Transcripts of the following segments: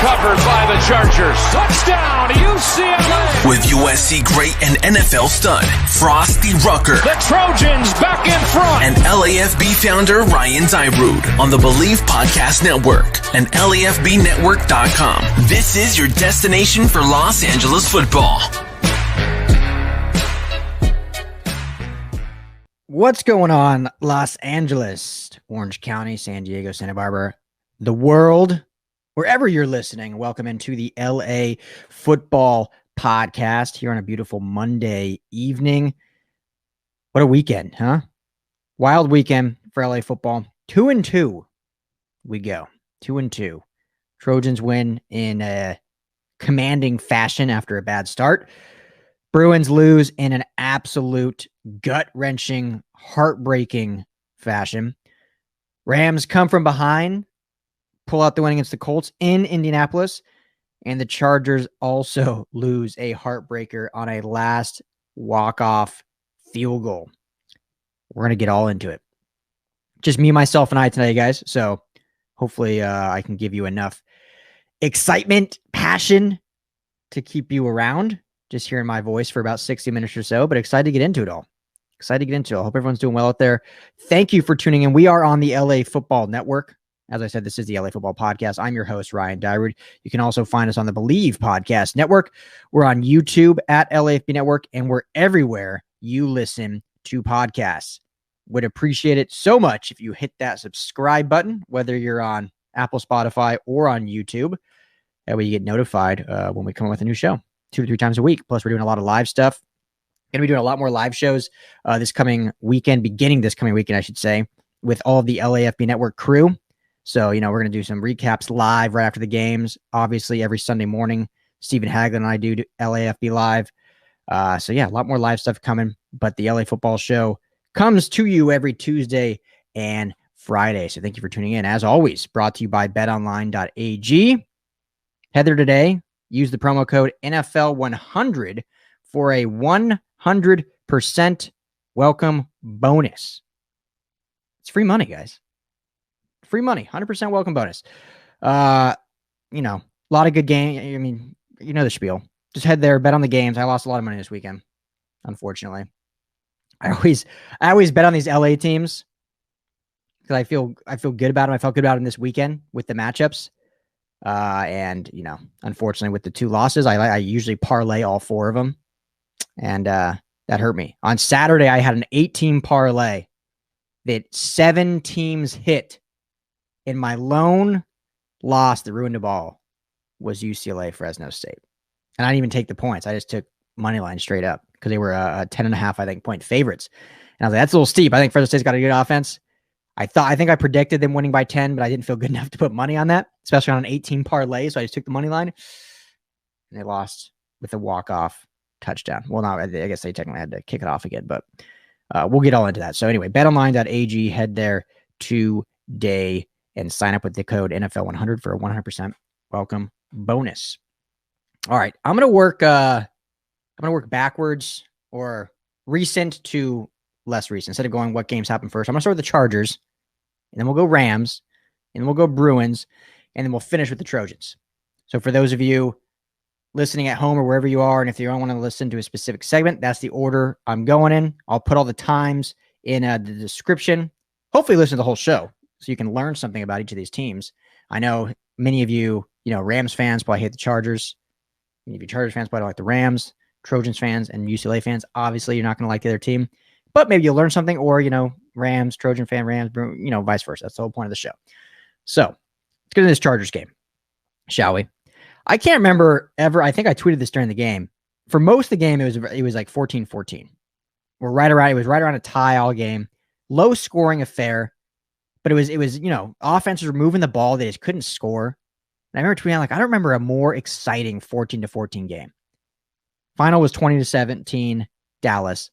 recovered by the Chargers. Touchdown, UCLA. With USC great and NFL stud, Frosty Rucker. The Trojans back in front. And LAFB founder Ryan Dyrud on the Believe Podcast Network and LAFBnetwork.com. This is your destination for Los Angeles football. What's going on, Los Angeles, Orange County, San Diego, Santa Barbara, the world, wherever you're listening? Welcome into the LA Football Podcast here on a beautiful Monday evening. What a weekend, huh? Wild weekend for LA football. 2-2 we go. 2-2. Trojans win in a commanding fashion after a bad start. Bruins lose in an absolute gut-wrenching, heartbreaking fashion. Rams come from behind, pull out the win against the Colts in Indianapolis, and the Chargers also lose a heartbreaker on a last walk-off field goal. We're going to get all into it. Just me, myself, and I today, guys. So hopefully I can give you enough excitement, passion to keep you around. Just hearing my voice for about 60 minutes or so, but excited to get into it all. Excited to get into it. I hope everyone's doing well out there. Thank you for tuning in. We are on the LA Football Network. As I said, this is the LA Football Podcast. I'm your host, Ryan Dyrud. You can also find us on the Believe Podcast Network. We're on YouTube at LAFB Network, and we're everywhere you listen to podcasts. Would appreciate it so much if you hit that subscribe button, whether you're on Apple, Spotify, or on YouTube. That way you get notified when we come up with a new show 2 to 3 times a week. Plus, we're doing a lot of live stuff. Going to be doing a lot more live shows beginning this coming weekend, I should say, with all of the LAFB Network crew. So, we're going to do some recaps live right after the games. Obviously, every Sunday morning, Stephen Haglin and I do LAFB Live. So, a lot more live stuff coming. But the LA Football Show comes to you every Tuesday and Friday. So, thank you for tuning in. As always, brought to you by betonline.ag. Head there today. Use the promo code NFL100 for a 100% welcome bonus. It's free money, guys. Free money, 100% welcome bonus. A lot of good game. I mean, the spiel. Just head there, bet on the games. I lost a lot of money this weekend, unfortunately. I always bet on these LA teams because I feel good about them. I felt good about them this weekend with the matchups. And unfortunately with the 2 losses, I usually parlay all 4 of them. And, that hurt me. On Saturday, I had an 8-team parlay that 7 teams hit, and my lone loss that ruined the ball was UCLA Fresno State. And I didn't even take the points. I just took money line straight up because they were 10.5, I think, point favorites. And I was like, that's a little steep. I think Fresno State's got a good offense. I think I predicted them winning by 10, but I didn't feel good enough to put money on that, especially on an 18 parlay. So I just took the money line, and they lost with a walk-off touchdown. Well, no, I guess they technically had to kick it off again, but we'll get all into that. So anyway, betonline.ag, head there today and sign up with the code NFL100 for a 100% welcome bonus. All right, I'm gonna work backwards or recent to less recent. Instead of going what games happened first, I'm going to start with the Chargers, and then we'll go Rams, and then we'll go Bruins, and then we'll finish with the Trojans. So for those of you listening at home or wherever you are, and if you don't want to listen to a specific segment, that's the order I'm going in. I'll put all the times in the description. Hopefully listen to the whole show so you can learn something about each of these teams. I know many of you, Rams fans probably hate the Chargers. Many of you Chargers fans probably don't like the Rams. Trojans fans and UCLA fans, obviously you're not going to like the other team. But maybe you'll learn something, or, Rams, Trojan fan, Rams, vice versa. That's the whole point of the show. So let's get into this Chargers game, shall we? I can't remember ever. I think I tweeted this during the game. For most of the game, it was like 14-14. It was right around a tie all game. Low scoring affair, but it was offenses were moving the ball. They just couldn't score. And I remember tweeting, I don't remember a more exciting 14-14 game. Final was 20-17 Dallas.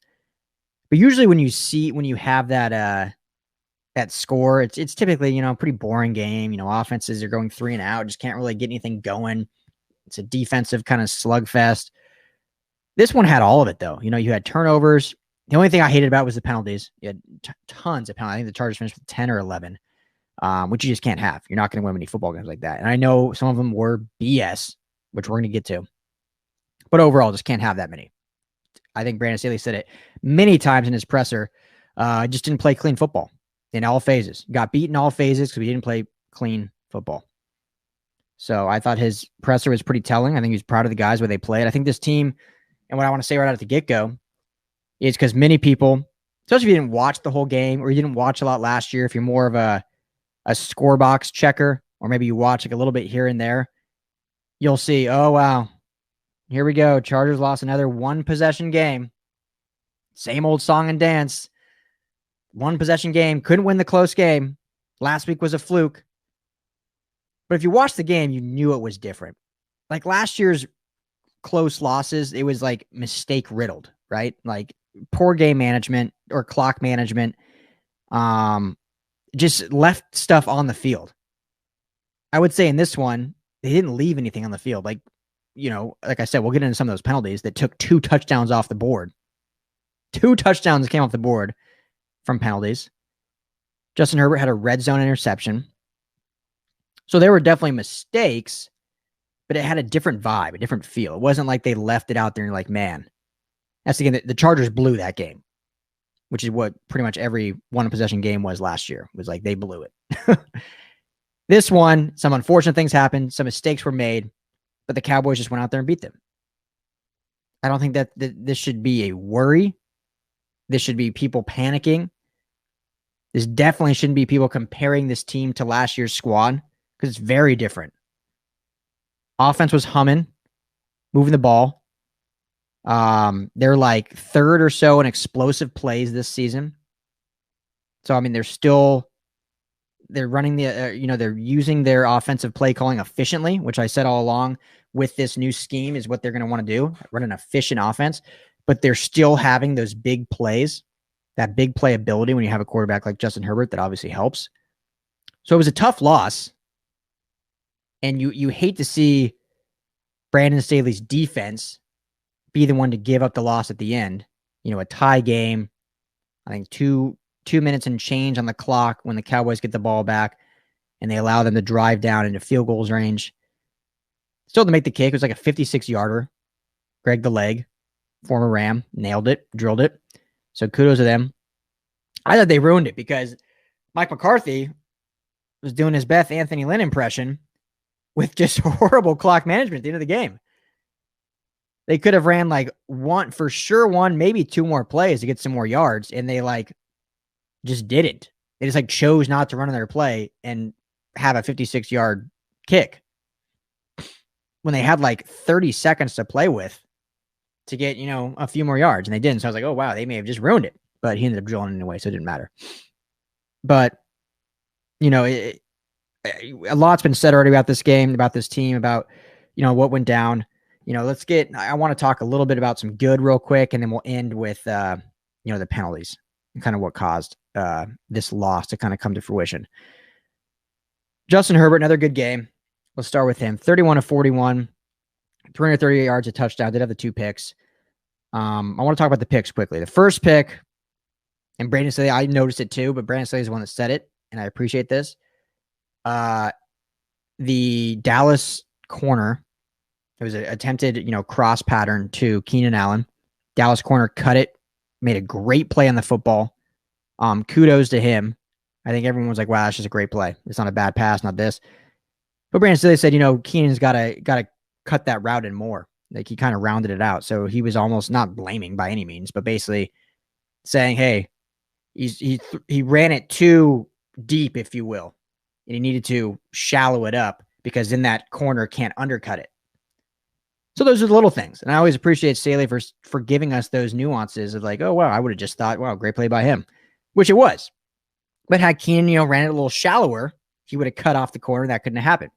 But usually when you have that score, it's typically, a pretty boring game. Offenses are going 3 and out, just can't really get anything going. It's a defensive kind of slugfest. This one had all of it, though. You had turnovers. The only thing I hated about was the penalties. You had tons of penalties. I think the Chargers finished with 10 or 11. which you just can't have. You're not going to win many football games like that. And I know some of them were BS, which we're going to get to. But overall, just can't have that many. I think Brandon Staley said it many times in his presser. Just didn't play clean football in all phases. Got beat in all phases because we didn't play clean football. So I thought his presser was pretty telling. I think he was proud of the guys where they played. I think this team, and what I want to say right out at the get-go, is because many people, especially if you didn't watch the whole game or you didn't watch a lot last year, if you're more of a score box checker, or maybe you watch like a little bit here and there, you'll see, oh, wow, here we go. Chargers lost another one-possession game. Same old song and dance. One-possession game. Couldn't win the close game. Last week was a fluke. But if you watched the game, you knew it was different. Like last year's close losses, it was like mistake-riddled, right? Like poor game management or clock management. Just left stuff on the field. I would say in this one, they didn't leave anything on the field. Like, like I said, we'll get into some of those penalties that took 2 touchdowns off the board. 2 touchdowns came off the board from penalties. Justin Herbert had a red zone interception. So there were definitely mistakes, but it had a different vibe, a different feel. It wasn't like they left it out there and you're like, man, that's the game. The Chargers blew that game, which is what pretty much every one-possession game was last year. It was like they blew it. This one, some unfortunate things happened. Some mistakes were made, but the Cowboys just went out there and beat them. I don't think that this should be a worry. This should be people panicking. This definitely shouldn't be people comparing this team to last year's squad because it's very different. Offense was humming, moving the ball. They're like third or so in explosive plays this season. So, I mean, they're running they're using their offensive play calling efficiently, which I said all along with this new scheme is what they're going to want to do, run an efficient offense, but they're still having those big plays, that big play ability when you have a quarterback like Justin Herbert, that obviously helps. So it was a tough loss. And you hate to see Brandon Staley's defense be the one to give up the loss at the end. A tie game. I think two minutes and change on the clock when the Cowboys get the ball back and they allow them to drive down into field goals range. Still to make the kick. It was like a 56-yarder. Greg the Leg, former Ram, nailed it, drilled it. So kudos to them. I thought they ruined it because Mike McCarthy was doing his Beth Anthony Lynn impression with just horrible clock management at the end of the game. They could have ran like one, maybe 2 more plays to get some more yards, and they just didn't. They just chose not to run on their play and have a 56-yard kick when they had 30 seconds to play with to get, a few more yards, and they didn't. So I was like, oh, wow, they may have just ruined it, but he ended up drilling anyway, so it didn't matter. But, a lot's been said already about this game, about this team, about, what went down. I want to talk a little bit about some good real quick, and then we'll end with, the penalties and kind of what caused this loss to kind of come to fruition. Justin Herbert, another good game. Let's start with him. 31 of 41, 338 yards, a touchdown. Did have the 2 picks. I want to talk about the picks quickly. The first pick, and Brandon Staley, I noticed it too, but Brandon Staley is the one that said it, and I appreciate this. The Dallas corner, it was an attempted, cross pattern to Keenan Allen. Dallas corner cut it, made a great play on the football. Kudos to him. I think everyone was like, wow, that's just a great play. It's not a bad pass, not this. But Brandon Staley said, Keenan's got to cut that route in more. He kind of rounded it out. So he was almost not blaming by any means, but basically saying, hey, he ran it too deep, if you will. And he needed to shallow it up because then that corner can't undercut it. So those are the little things. And I always appreciate Staley for giving us those nuances of oh, wow, I would have just thought, wow, great play by him, which it was. But had Keenan, ran it a little shallower, he would have cut off the corner. That couldn't have happened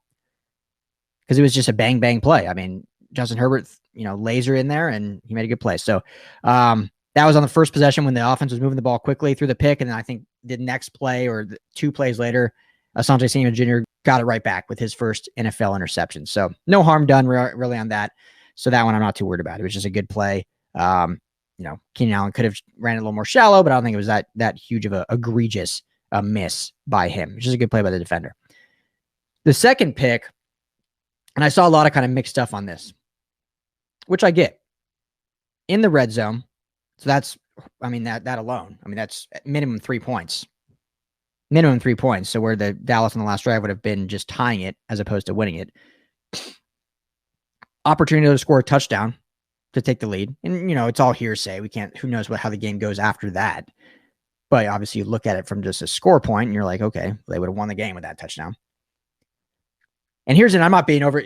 because it was just a bang, bang play. I mean, Justin Herbert, laser in there, and he made a good play. So that was on the first possession when the offense was moving the ball quickly through the pick. And then I think the next play or 2 plays later, Asante Samuel Jr. got it right back with his first NFL interception. So no harm done really on that. So that one I'm not too worried about. It was just a good play. Keenan Allen could have ran it a little more shallow, but I don't think it was that huge of a egregious a miss by him, which is a good play by the defender. The second pick, and I saw a lot of kind of mixed stuff on this, which I get. In the red zone, so that's, I mean, that alone, I mean, that's minimum 3 points. Minimum 3 points. So where the Dallas on the last drive would have been just tying it as opposed to winning it. Opportunity to score a touchdown to take the lead. And, you know, it's all hearsay. We can't, who knows how the game goes after that. But obviously you look at it from just a score point and you're like, okay, they would have won the game with that touchdown. And I'm not being over,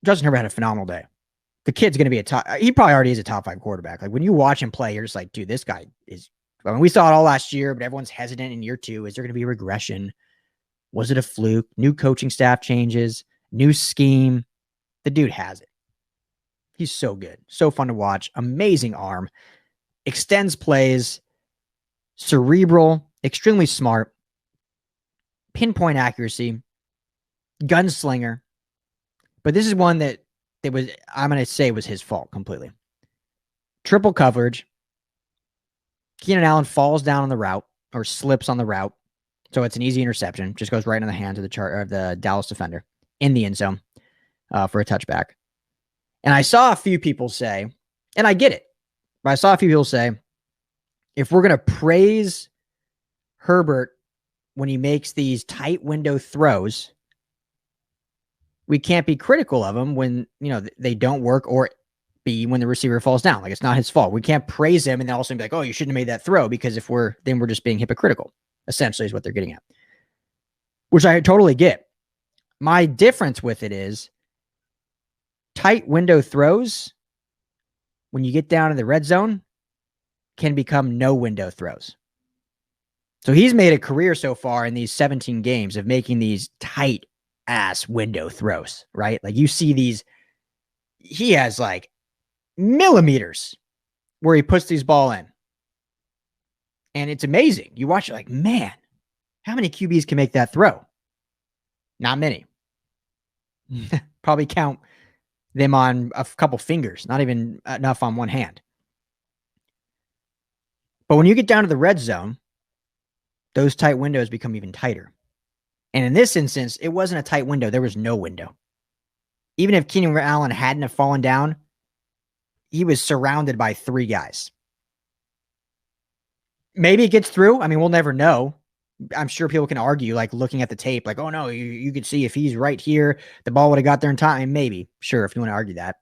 Justin Herbert had a phenomenal day. The kid's going to be he probably already is a top 5 quarterback. Like when you watch him play, you're just like, dude, this guy is, I mean, we saw it all last year, but everyone's hesitant in year 2. Is there going to be regression? Was it a fluke? New coaching staff changes, new scheme. The dude has it. He's so good. So fun to watch. Amazing arm. Extends plays. Cerebral. Extremely smart. Pinpoint accuracy. Gunslinger. But this is one that I'm going to say was his fault completely. Triple coverage. Keenan Allen falls down on the route or slips on the route. So it's an easy interception. Just goes right in the hands of the Dallas defender in the end zone for a touchback. And I saw a few people say, and I get it, but I saw a few people say, if we're going to praise Herbert when he makes these tight window throws, we can't be critical of him when, you know, they don't work, or B, when the receiver falls down. Like, it's not his fault. We can't praise him and then also be like, oh, you shouldn't have made that throw, because then we're just being hypocritical, essentially, is what they're getting at. Which I totally get. My difference with it is tight window throws, when you get down in the red zone, can become no window throws. So he's made a career so far in these 17 games of making these tight ass window throws, right? Like you see these, he has like millimeters where he puts these ball in. And it's amazing. You watch it like, man, how many QBs can make that throw? Not many. Probably count them on a couple fingers, not even enough on one hand. But when you get down to the red zone, those tight windows become even tighter. And in this instance, it wasn't a tight window. There was no window. Even if Keenan Allen hadn't have fallen down, he was surrounded by 3 guys. Maybe it gets through. I mean, we'll never know. I'm sure people can argue, like looking at the tape, like, oh no, you could see if he's right here, the ball would have got there in time. Maybe. Sure, if you want to argue that.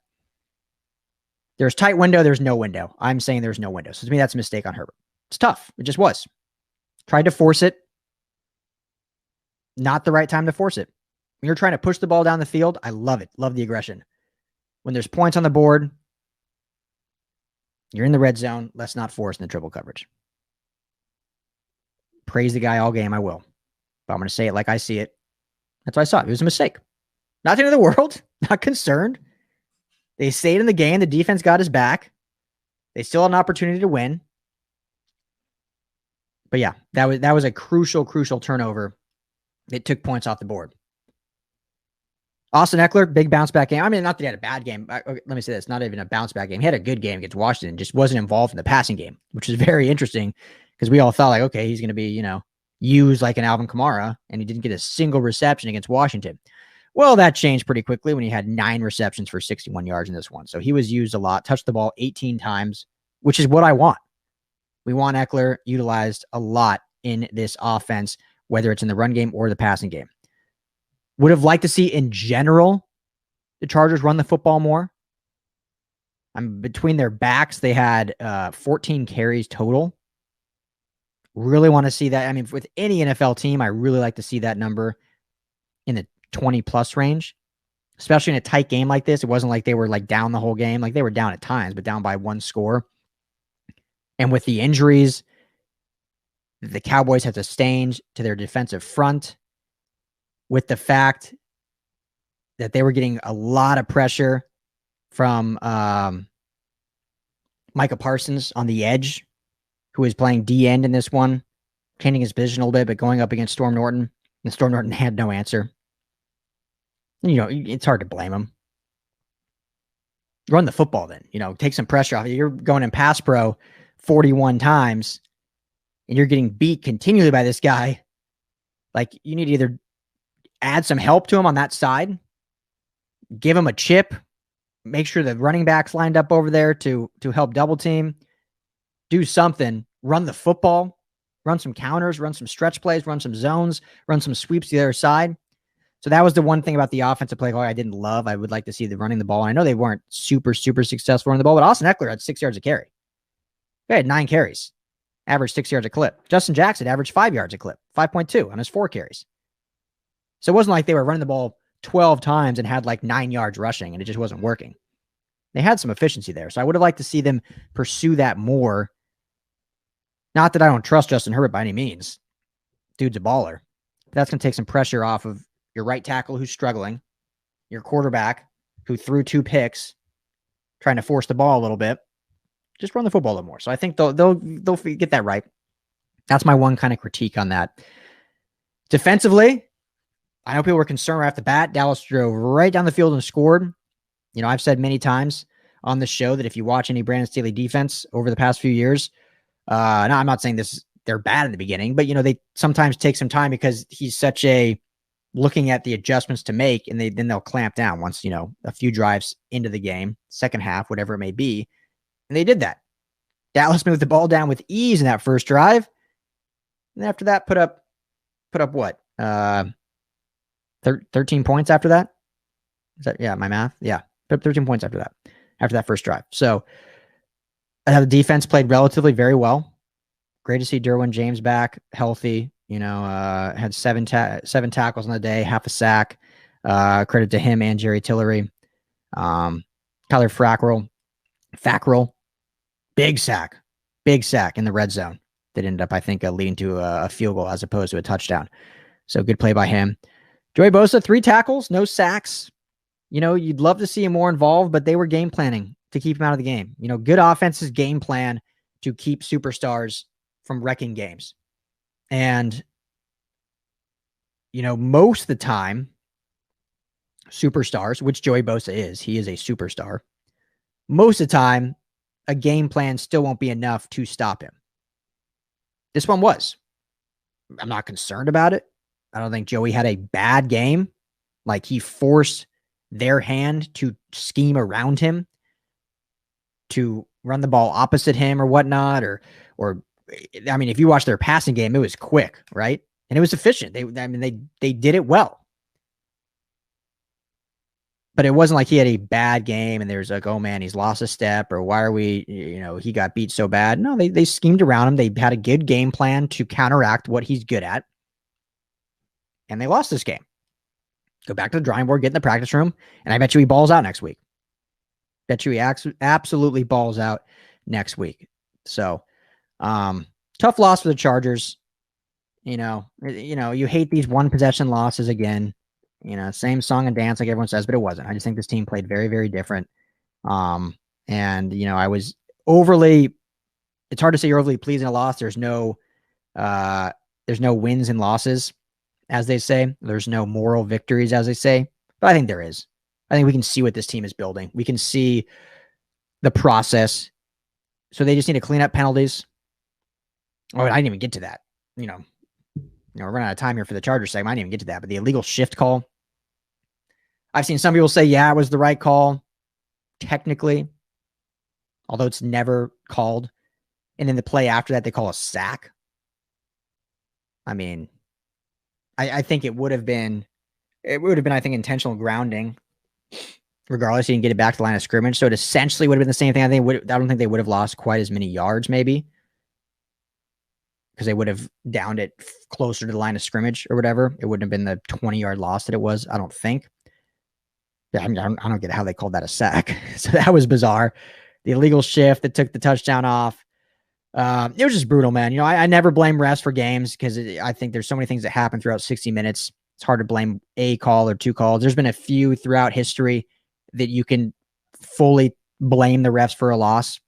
There's tight window, there's no window. I'm saying there's no window. So to me, that's a mistake on Herbert. It's tough. It just was. Tried to force it. Not the right time to force it. When you're trying to push the ball down the field, I love it. Love the aggression. When there's points on the board, you're in the red zone. Let's not force in the triple coverage. Praise the guy all game. I will. But I'm going to say it like I see it. That's what I saw. It was a mistake. Not the end of the world. Not concerned. They stayed in the game. The defense got his back. They still had an opportunity to win. But yeah, that was a crucial turnover. It took points off the board. Austin Eckler, big bounce back game. I mean, not that he had a bad game. Let me say this, not even a bounce back game. He had a good game against Washington, just wasn't involved in the passing game, which is very interesting because we all thought like, okay, he's going to be, used like an Alvin Kamara, and he didn't get a single reception against Washington. Well, that changed pretty quickly when he had 9 receptions for 61 yards in this one. So he was used a lot, touched the ball 18 times, which is what I want. We want Eckler utilized a lot in this offense, whether it's in the run game or the passing game. Would have liked to see in general the Chargers run the football more. Between their backs, they had 14 carries total. Really want to see that. I mean, with any NFL team, I really like to see that number in the 20-plus range, especially in a tight game like this. It wasn't like they were like down the whole game. Like they were down at times, but down by 1 score. And with the injuries the Cowboys have sustained to their defensive front, with the fact that they were getting a lot of pressure from Micah Parsons on the edge, who is playing D-end in this one, changing his position a little bit, but going up against Storm Norton. And Storm Norton had no answer. It's hard to blame him. Run the football then. Take some pressure off. You're going in pass pro 41 times, and you're getting beat continually by this guy Like, you need to either add some help to him on that side, give him a chip, make sure the running backs lined up over there to help double team, do something, run the football, run some counters, run some stretch plays, run some zones, run some sweeps to the other side. So that was the one thing about the offensive play call I didn't love. I would like to see them running the ball. And I know they weren't super successful running the ball, but Austin Eckler had 6 yards a carry. He had 9 carries, averaged 6 yards a clip. Justin Jackson averaged 5 yards a clip, 5.2 on his 4 carries. So it wasn't like they were running the ball 12 times and had like 9 yards rushing and it just wasn't working. They had some efficiency there. So I would have liked to see them pursue that more. Not that I don't trust Justin Herbert by any means. Dude's a baller. But that's going to take some pressure off of your right tackle who's struggling, your quarterback who threw 2 picks, trying to force the ball a little bit. Just run the football a little more. So I think they'll get that right. That's my one kind of critique on that. Defensively, I know people were concerned right off the bat. Dallas drove right down the field and scored. You know, I've said many times on the show that if you watch any Brandon Staley defense over the past few years, now I'm not saying they're bad in the beginning, but, you know, they sometimes take some time because he's such a looking at the adjustments to make, and then they'll clamp down once, you know, a few drives into the game, second half, whatever it may be. And they did that. Dallas moved the ball down with ease in that first drive. And after that, put up what? 13 points after that? Is that, yeah, my math? Yeah. Put up 13 points after that first drive. So the defense played relatively very well. Great to see Derwin James back, healthy. You know, had seven tackles on the day, half a sack. Credit to him and Jerry Tillery. Tyler Fackrell, big sack in the red zone that ended up, I think, leading to a field goal as opposed to a touchdown. So good play by him. Joey Bosa, 3 tackles, no sacks. You know, you'd love to see him more involved, but they were game planning to keep him out of the game. You know, good offenses game plan to keep superstars from wrecking games. And, you know, most of the time, superstars, which Joey Bosa is, he is a superstar. Most of the time, a game plan still won't be enough to stop him. This one was. I'm not concerned about it. I don't think Joey had a bad game. Like, he forced their hand to scheme around him, to run the ball opposite him or whatnot, or I mean, if you watch their passing game, it was quick, right? And it was efficient. They did it well. But it wasn't like he had a bad game and there's like, oh man, he's lost a step, or why are we, you know, he got beat so bad. No, they schemed around him. They had a good game plan to counteract what he's good at. And they lost this game. Go back to the drawing board, get in the practice room, and I bet you he balls out next week. Bet you he absolutely balls out next week. So, tough loss for the Chargers. You know, you hate these one possession losses again. You know, same song and dance like everyone says, but it wasn't. I just think this team played very, very different. And you know, I was it's hard to say you're overly pleased in a loss. There's no wins and losses, as they say. There's no moral victories, as they say. But I think there is. I think we can see what this team is building. We can see the process. So they just need to clean up penalties. Oh, I didn't even get to that. You know, we're running out of time here for the Chargers segment. I didn't even get to that. But the illegal shift call. I've seen some people say, yeah, it was the right call, technically, although it's never called. And then the play after that, they call a sack. I mean, I think it would have been, I think, intentional grounding. Regardless, you didn't get it back to the line of scrimmage. So it essentially would have been the same thing. I don't think they would have lost quite as many yards, maybe, because they would have downed it closer to the line of scrimmage or whatever. It wouldn't have been the 20-yard loss that it was, I don't think. I mean, I don't get how they called that a sack. So that was bizarre. The illegal shift that took the touchdown off. It was just brutal, man. You know, I never blame refs for games because I think there's so many things that happen throughout 60 minutes. It's hard to blame a call or 2 calls. There's been a few throughout history that you can fully blame the refs for a loss.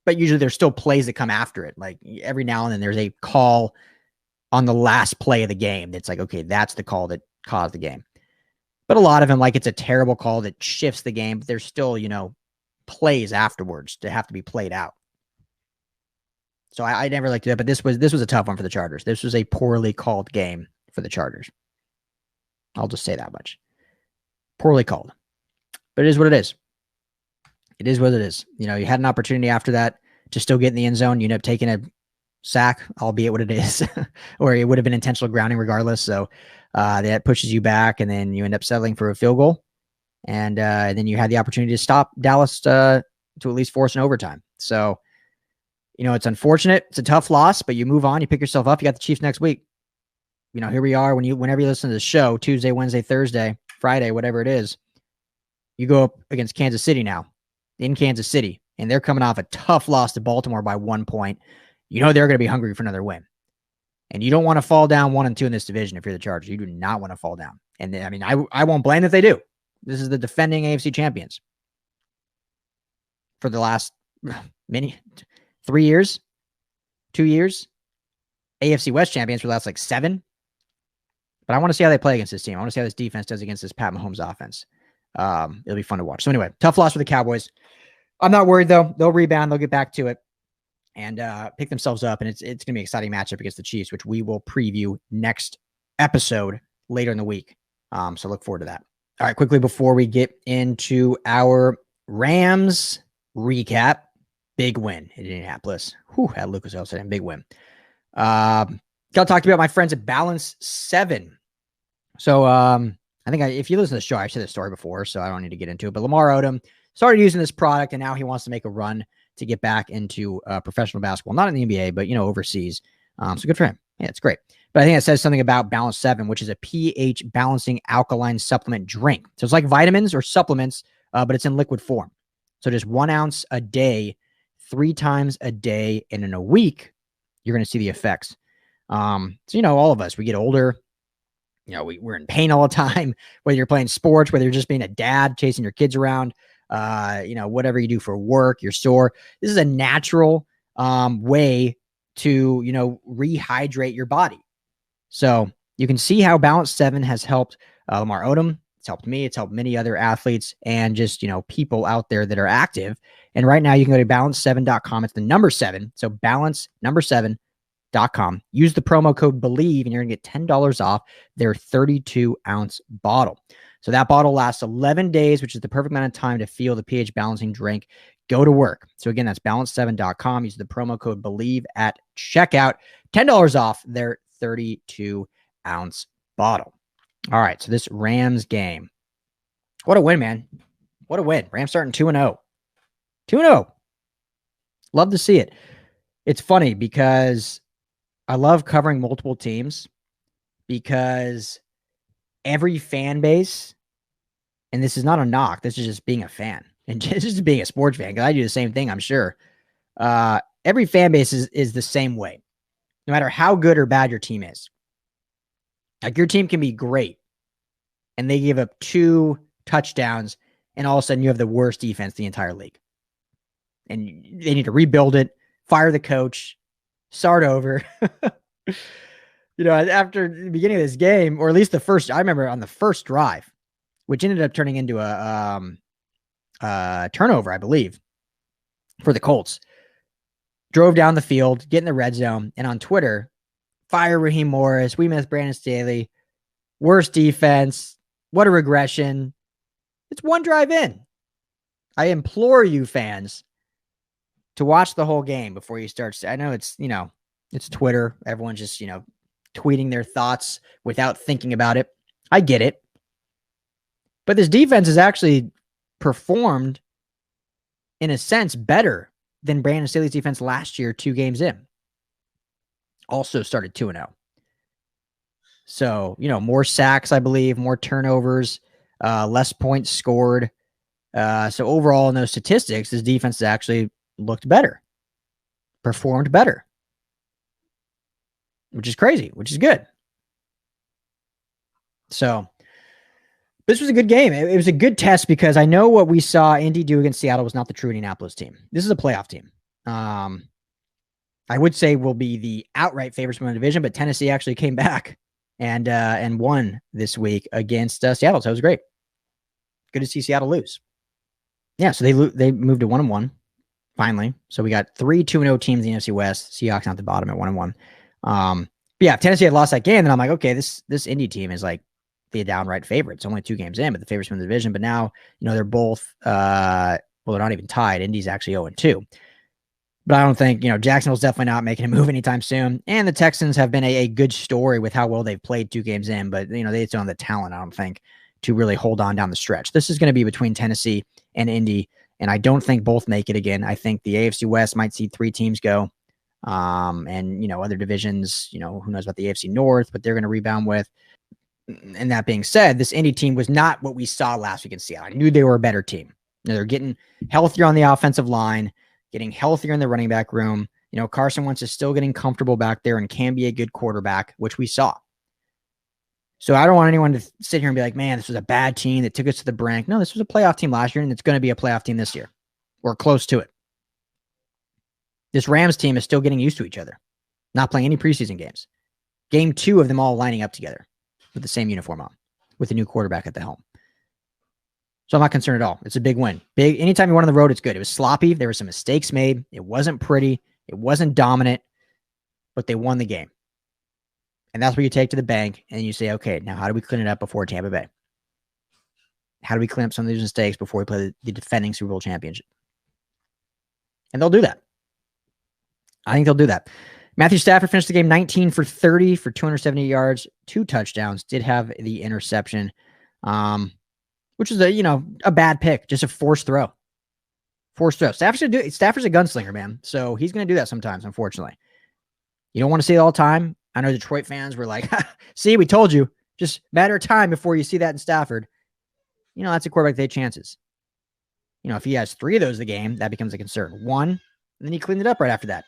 But usually there's still plays that come after it. Like every now and then there's a call on the last play of the game that's like, okay, that's the call that caused the game. But a lot of them, like, it's a terrible call that shifts the game, but there's still, you know, plays afterwards that have to be played out. So I never liked it, but this was a tough one for the Chargers. This was a poorly called game for the Chargers. I'll just say that much. Poorly called. But it is what it is. It is what it is. You had an opportunity after that to still get in the end zone. You end up taking a sack, albeit what it is, or it would have been intentional grounding regardless. So that pushes you back, and then you end up settling for a field goal. And then you had the opportunity to stop Dallas to at least force an overtime. So, it's unfortunate. It's a tough loss, but you move on. You pick yourself up. You got the Chiefs next week. Here we are. Whenever you listen to the show, Tuesday, Wednesday, Thursday, Friday, whatever it is, you go up against Kansas City now, in Kansas City, and they're coming off a tough loss to Baltimore by 1 point. They're going to be hungry for another win. And you don't want to fall down 1-2 in this division if you're the Chargers. You do not want to fall down. And I won't blame if they do. This is the defending AFC champions for the last 3 years, 2 years. AFC West champions for the last 7. But I want to see how they play against this team. I want to see how this defense does against this Pat Mahomes offense. It'll be fun to watch. So anyway, tough loss for the Cowboys. I'm not worried though. They'll rebound. They'll get back to it and pick themselves up. And it's going to be an exciting matchup against the Chiefs, which we will preview next episode later in the week. So look forward to that. All right, quickly before we get into our Rams recap, big win in Indianapolis. At Lucas Oil Stadium, big win. Got to talk about my friends at Balance 7. So I think if you listen to the show, I've said this story before, so I don't need to get into it. But Lamar Odom started using this product, and now he wants to make a run to get back into professional basketball. Not in the NBA, but, overseas. So good for him. Yeah, it's great. But I think it says something about Balance 7, which is a pH balancing alkaline supplement drink. So it's like vitamins or supplements, but it's in liquid form. So just 1 ounce a day, 3 times a day, and in a week, you're going to see the effects. So, all of us, we get older. We're in pain all the time, whether you're playing sports, whether you're just being a dad, chasing your kids around, whatever you do for work, you're sore. This is a natural way to, rehydrate your body. So you can see how Balance 7 has helped Lamar Odom. It's helped me. It's helped many other athletes and just, people out there that are active. And right now you can go to balance7.com. It's the number 7. So balance7.com. Use the promo code BELIEVE and you're going to get $10 off their 32-ounce bottle. So that bottle lasts 11 days, which is the perfect amount of time to feel the pH balancing drink go to work. So again, that's balance7.com. Use the promo code BELIEVE at checkout. $10 off their 32-ounce bottle. All right, so this Rams game. What a win, man. What a win. Rams starting 2-0. 2-0. Love to see it. It's funny because I love covering multiple teams because every fan base, and this is not a knock, this is just being a fan and just being a sports fan, because I do the same thing, I'm sure. Every fan base is the same way, no matter how good or bad your team is. Like your team can be great and they give up 2 touchdowns and all of a sudden you have the worst defense in the entire league. And they need to rebuild it, fire the coach, start over. After the beginning of this game, or at least I remember on the first drive, which ended up turning into a turnover, I believe, for the Colts. Drove down the field, get in the red zone, and on Twitter, fire Raheem Morris. We miss Brandon Staley. Worst defense. What a regression. It's 1 drive in. I implore you fans to watch the whole game before you start. I know it's Twitter. Everyone's just, tweeting their thoughts without thinking about it. I get it. But this defense has actually performed, in a sense, better than Brandon Staley's defense last year, 2 games in. Also started 2-0. So, more sacks, I believe, more turnovers, less points scored. So overall in those statistics, this defense actually looked better, performed better, which is crazy, which is good. So this was a good game. It was a good test because I know what we saw Indy do against Seattle was not the true Indianapolis team. This is a playoff team. I would say will be the outright favorites from the division, but Tennessee actually came back and won this week against Seattle. So it was great. Good to see Seattle lose. Yeah, so they moved to 1-1. finally. So we got 3 2-0 teams in the NFC West. Seahawks at the bottom at 1-1. But yeah, if Tennessee had lost that game, then I'm like, okay, this Indy team is like the downright favorite. It's only 2 games in, but the favorites from the division. But now, they're both, they're not even tied. Indy's actually 0-2. But I don't think, Jacksonville's definitely not making a move anytime soon. And the Texans have been a good story with how well they've played 2 games in, but, they just don't have the talent, I don't think, to really hold on down the stretch. This is going to be between Tennessee and Indy, and I don't think both make it again. I think the AFC West might see 3 teams go. And, other divisions, who knows about the AFC North, but they're going to rebound with. And that being said, this Indy team was not what we saw last week in Seattle. I knew they were a better team. They're getting healthier on the offensive line, getting healthier in the running back room. Carson Wentz is still getting comfortable back there and can be a good quarterback, which we saw. So I don't want anyone to sit here and be like, man, this was a bad team that took us to the brink. No, this was a playoff team last year, and it's going to be a playoff team this year. We're close to it. This Rams team is still getting used to each other, not playing any preseason games. Game 2 of them all lining up together with the same uniform on, with a new quarterback at the helm. So I'm not concerned at all. It's a big win. Big. Anytime you won on the road, it's good. It was sloppy. There were some mistakes made. It wasn't pretty. It wasn't dominant, but they won the game. And that's what you take to the bank, and you say, okay, now how do we clean it up before Tampa Bay? How do we clean up some of these mistakes before we play the defending Super Bowl championship? And they'll do that. I think they'll do that. Matthew Stafford finished the game 19 for 30 for 270 yards, 2 touchdowns, did have the interception, which is a bad pick, just a forced throw. Stafford's a gunslinger, man. So he's going to do that sometimes, unfortunately. You don't want to see it all the time. I know Detroit fans were like, see, we told you. Just matter of time before you see that in Stafford. That's a quarterback that takes chances. If he has 3 of those a game, that becomes a concern. 1, and then he cleaned it up right after that.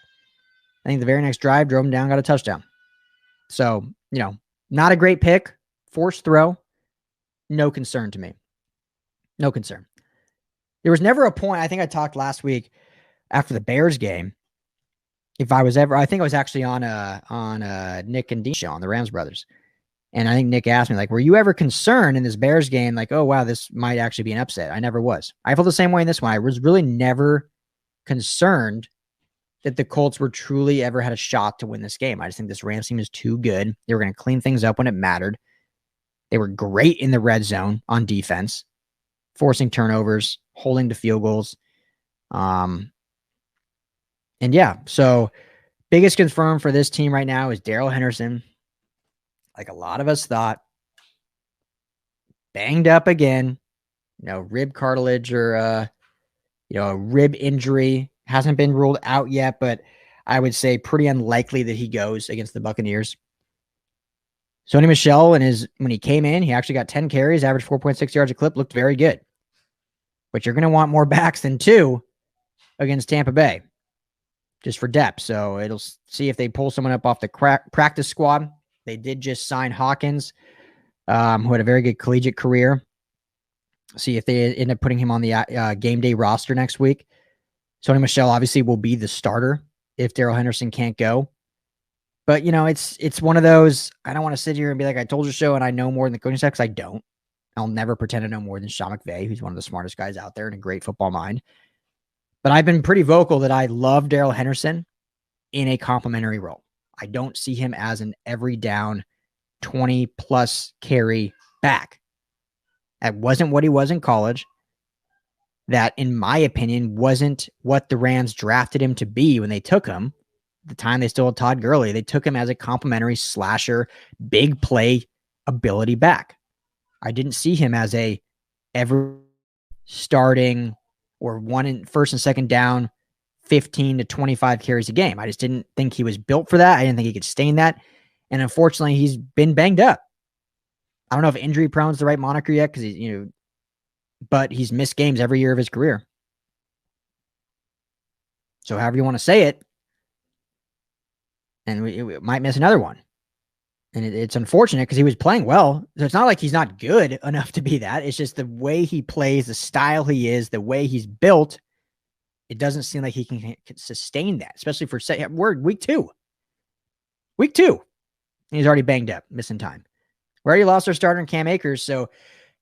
I think the very next drive, drove him down, got a touchdown. So, not a great pick. Forced throw. No concern to me. No concern. There was never a point, I think I talked last week after the Bears game, I think I was actually on Nick and Dean show on the Rams brothers. And I think Nick asked me, like, were you ever concerned in this Bears game? Like, oh, wow, this might actually be an upset. I never was. I felt the same way in this one. I was really never concerned that the Colts were truly ever had a shot to win this game. I just think this Rams team is too good. They were going to clean things up when it mattered. They were great in the red zone on defense, forcing turnovers, holding to field goals. And yeah, so biggest concern for this team right now is Daryl Henderson. Like a lot of us thought, banged up again, rib cartilage or, a rib injury. Hasn't been ruled out yet, but I would say pretty unlikely that he goes against the Buccaneers. Sony Michel, when he came in, he actually got 10 carries, averaged 4.6 yards a clip, looked very good. But you're going to want more backs than 2 against Tampa Bay, just for depth. So it'll see if they pull someone up off the practice squad. They did just sign Hawkins, who had a very good collegiate career. See if they end up putting him on the game day roster next week. Sony Michel obviously will be the starter if Daryl Henderson can't go. But, it's one of those, I don't want to sit here and be like, I told you so, and I know more than the coaching staff, because I don't. I'll never pretend to know more than Sean McVay, who's one of the smartest guys out there and a great football mind. But I've been pretty vocal that I love Daryl Henderson in a complimentary role. I don't see him as an every down 20-plus carry back. That wasn't what he was in college. That, in my opinion, wasn't what the Rams drafted him to be when they took him. At the time, they still had Todd Gurley. They took him as a complimentary slasher, big play ability back. I didn't see him as a every starting or first and second down, 15 to 25 carries a game. I just didn't think he was built for that. I didn't think he could sustain that. And unfortunately, he's been banged up. I don't know if injury prone is the right moniker yet, because but he's missed games every year of his career. So however you want to say it, and we might miss another one. And it's unfortunate because he was playing well. So it's not like he's not good enough to be that. It's just the way he plays, the style he is, the way he's built. It doesn't seem like he can sustain that, especially for week 2. Week 2. And he's already banged up, missing time. We already lost our starter in Cam Akers. So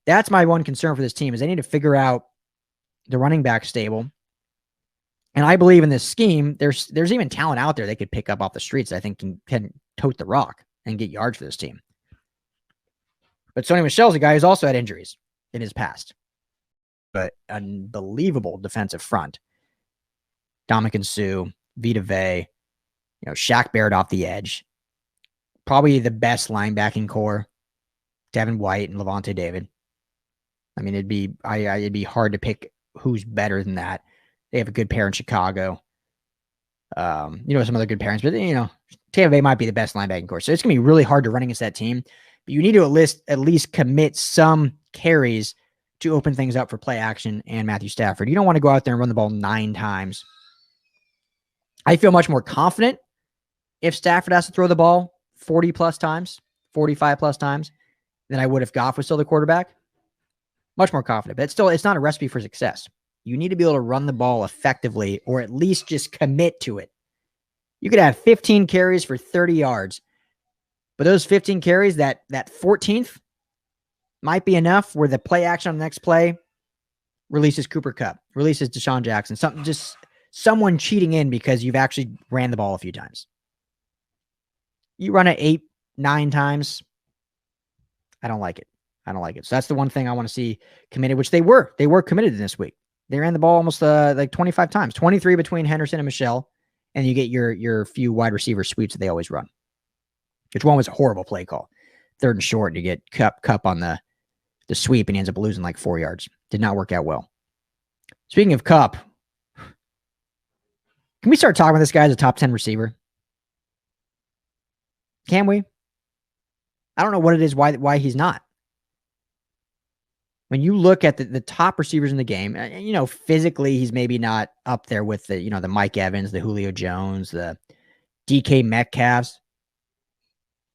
that's my one concern for this team is they need to figure out the running back stable And I believe in this scheme, there's even talent out there they could pick up off the streets that I think can tote the rock and get yards for this team. But Sony Michel's a guy who's also had injuries in his past. But unbelievable defensive front. Dominican Sue, Vita Vea, Shaq Barrett off the edge. Probably the best linebacking core. Devin White and Levante David. I mean, it'd be hard to pick who's better than that. They have a good pair in Chicago. Some other good pairings, but Tampa Bay might be the best linebacking core. So it's gonna be really hard to run against that team. But you need to at least commit some carries to open things up for play action and Matthew Stafford. You don't want to go out there and run the ball 9 times. I feel much more confident if Stafford has to throw the ball 40 plus times, 45 plus times than I would if Goff was still the quarterback. Much more confident, but it's not a recipe for success. You need to be able to run the ball effectively or at least just commit to it. You could have 15 carries for 30 yards, but those 15 carries, that 14th might be enough where the play action on the next play releases Cooper Kupp, releases Deshaun Jackson, someone cheating in because you've actually ran the ball a few times. You run it 8, 9 times. I don't like it. So that's the one thing I want to see committed, which they were committed in this week. They ran the ball almost like 25 times, 23 between Henderson and Michel, and you get your few wide receiver sweeps that they always run. Which one was a horrible play call. 3rd and short, and you get Kupp on the sweep, and he ends up losing like 4 yards. Did not work out well. Speaking of Kupp, can we start talking about this guy as a top 10 receiver? Can we? I don't know what it is, why he's not. When you look at the top receivers in the game, physically he's maybe not up there with the Mike Evans, the Julio Jones, the DK Metcalfs.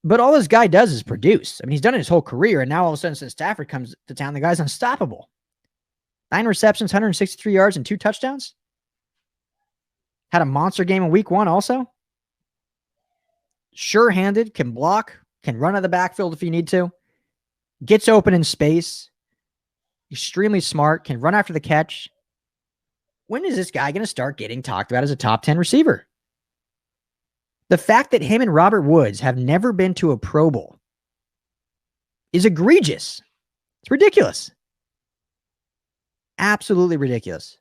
But all this guy does is produce. I mean, he's done it his whole career, and now all of a sudden since Stafford comes to town, the guy's unstoppable. 9 receptions, 163 yards, and 2 touchdowns. Had a monster game in week 1 also. Sure-handed, can block, can run out of the backfield if you need to. Gets open in space. Extremely smart, can run after the catch. When is this guy going to start getting talked about as a top 10 receiver? The fact that him and Robert Woods have never been to a Pro Bowl is egregious. It's ridiculous. Absolutely ridiculous.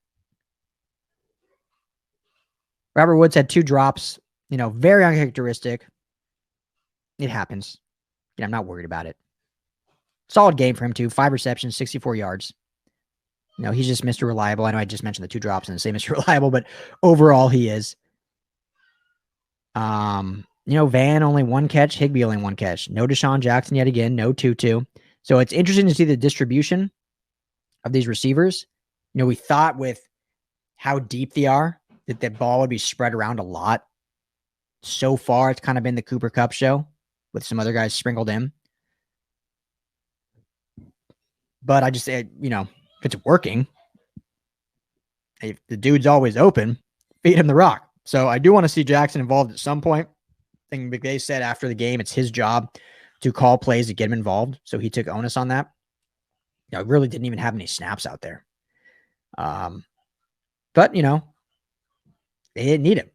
Robert Woods had 2 drops, very uncharacteristic. It happens. I'm not worried about it. Solid game for him, too. 5 receptions, 64 yards. He's just Mr. Reliable. I know I just mentioned the 2 drops and say Mr. Reliable, but overall he is. Van only 1 catch. Higbee only 1 catch. No Deshaun Jackson yet again. No Tutu. So it's interesting to see the distribution of these receivers. We thought with how deep they are that the ball would be spread around a lot. So far, it's kind of been the Cooper Kupp show with some other guys sprinkled in. But I just said, if it's working, if the dude's always open, feed him the rock. So I do want to see Jackson involved at some point. I think McVay said after the game, it's his job to call plays to get him involved. So he took onus on that. Really didn't even have any snaps out there. But they didn't need him.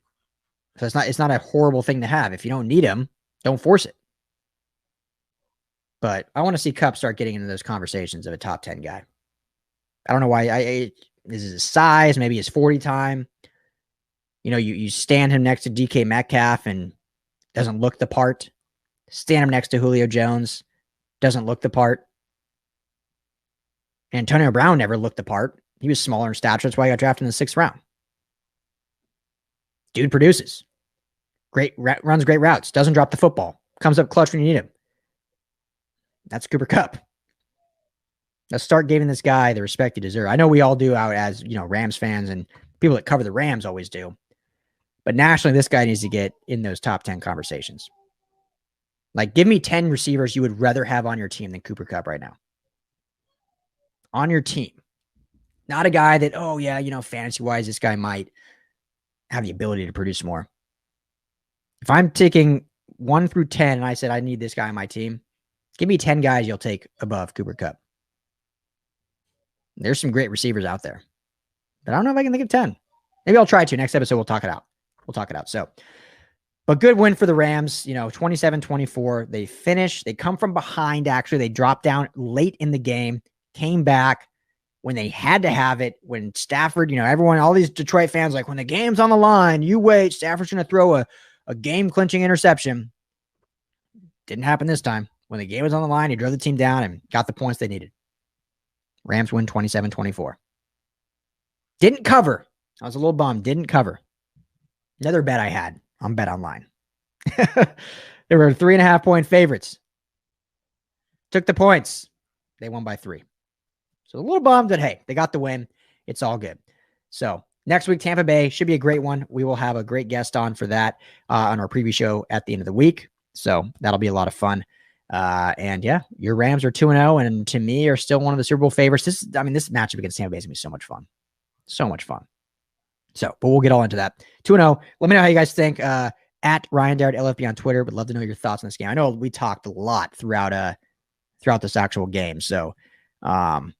So it's not a horrible thing to have. If you don't need him, don't force it. But I want to see Kupp start getting into those conversations of a top 10 guy. I don't know why. This is his size, maybe his 40 time. You stand him next to DK Metcalf and doesn't look the part. Stand him next to Julio Jones, doesn't look the part. Antonio Brown never looked the part. He was smaller in stature. That's why he got drafted in the 6th round. Dude produces. Runs great routes. Doesn't drop the football. Comes up clutch when you need him. That's Cooper Kupp. Let's start giving this guy the respect he deserves. I know we all do out as, Rams fans, and people that cover the Rams always do. But nationally, this guy needs to get in those top 10 conversations. Like, give me 10 receivers you would rather have on your team than Cooper Kupp right now. On your team. Not a guy that, fantasy-wise, this guy might have the ability to produce more. If I'm taking 1 through 10 and I said I need this guy on my team, give me 10 guys you'll take above Cooper Kupp. There's some great receivers out there. But I don't know if I can think of 10. Maybe I'll try to. Next episode, we'll talk it out. So, but good win for the Rams, 27-24. They finish. They come from behind, actually. They dropped down late in the game, came back when they had to have it, when Stafford, everyone, all these Detroit fans, like, when the game's on the line, you wait, Stafford's going to throw a game-clinching interception. Didn't happen this time. When the game was on the line, he drove the team down and got the points they needed. Rams win 27-24. Didn't cover. I was a little bummed. Didn't cover. Another bet I had on Bet Online. They were 3.5-point favorites. Took the points. They won by 3. So a little bummed that, hey, they got the win. It's all good. So next week, Tampa Bay should be a great one. We will have a great guest on for that on our preview show at the end of the week. So that'll be a lot of fun. And yeah, your Rams are 2-0, and to me are still one of the Super Bowl favorites. This matchup against Tampa Bay is going to be so much fun. So much fun. So, but we'll get all into that. 2-0. Let me know how you guys think. At Ryan Dart LFB on Twitter. Would love to know your thoughts on this game. I know we talked a lot throughout this actual game. So, most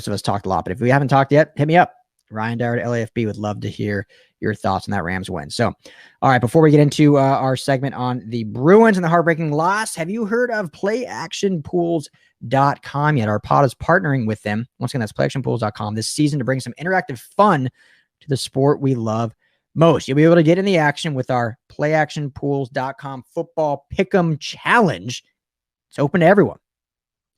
of us talked a lot, but if we haven't talked yet, hit me up. Ryan Dart LAFB would love to hear your thoughts on that Rams win. So, all right, before we get into our segment on the Bruins and the heartbreaking loss, have you heard of playactionpools.com yet? Our pod is partnering with them. Once again, that's playactionpools.com this season to bring some interactive fun to the sport we love most. You'll be able to get in the action with our playactionpools.com football pick'em challenge. It's open to everyone.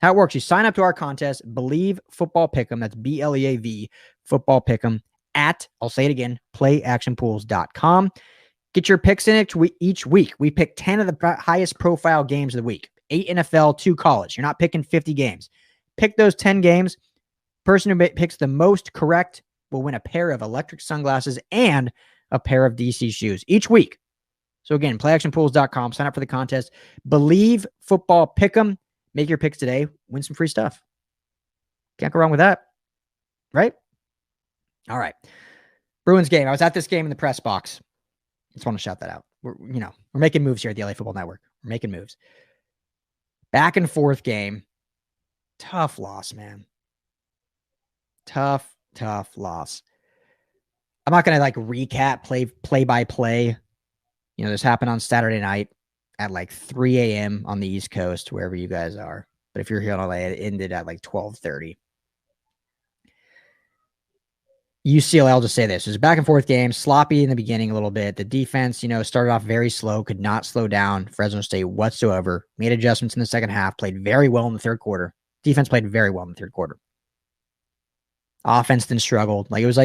How it works, you sign up to our contest, Believe Football Pick'em, that's BLEAV, Football Pick'em, at, I'll say it again, playactionpools.com. Get your picks in it each week. We pick 10 of the highest profile games of the week, 8 NFL, 2 college. You're not picking 50 games. Pick those 10 games. Person who picks the most correct will win a pair of electric sunglasses and a pair of DC shoes each week. So again, playactionpools.com, sign up for the contest, Believe Football Pick'em. Make your picks today. Win some free stuff. Can't go wrong with that. Right? All right. Bruins game. I was at this game in the press box. Just want to shout that out. We're making moves here at the LA Football Network. We're making moves. Back and forth game. Tough loss, man. Tough loss. I'm not going to recap play by play. This happened on Saturday night at 3 a.m. on the East Coast, wherever you guys are. But if you're here in LA, it ended at 12:30. UCLA, I'll just say this. It was a back and forth game, sloppy in the beginning a little bit. The defense, started off very slow, could not slow down Fresno State whatsoever. Made adjustments in the second half, played very well in the third quarter. Defense played very well in the third quarter. Offense then struggled. It was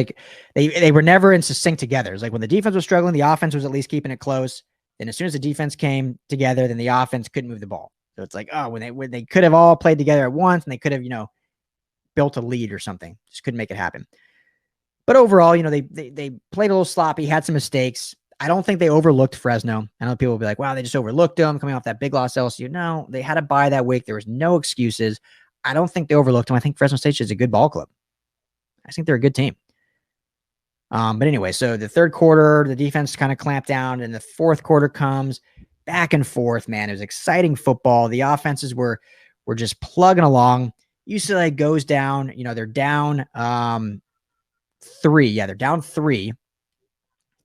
they were never in sync together. It was when the defense was struggling, the offense was at least keeping it close. Then as soon as the defense came together, then the offense couldn't move the ball. So it's when they could have all played together at once and they could have, built a lead or something. Just couldn't make it happen. But overall, they played a little sloppy, had some mistakes. I don't think they overlooked Fresno. I know people will be like, wow, they just overlooked them coming off that big loss to LSU. No, they had a bye that week. There was no excuses. I don't think they overlooked them. I think Fresno State is a good ball club. I think they're a good team. But anyway, so the third quarter, the defense kind of clamped down, and the fourth quarter comes back and forth, man. It was exciting football. The offenses were just plugging along. UCLA goes down, they're down 3. Yeah, they're down 3.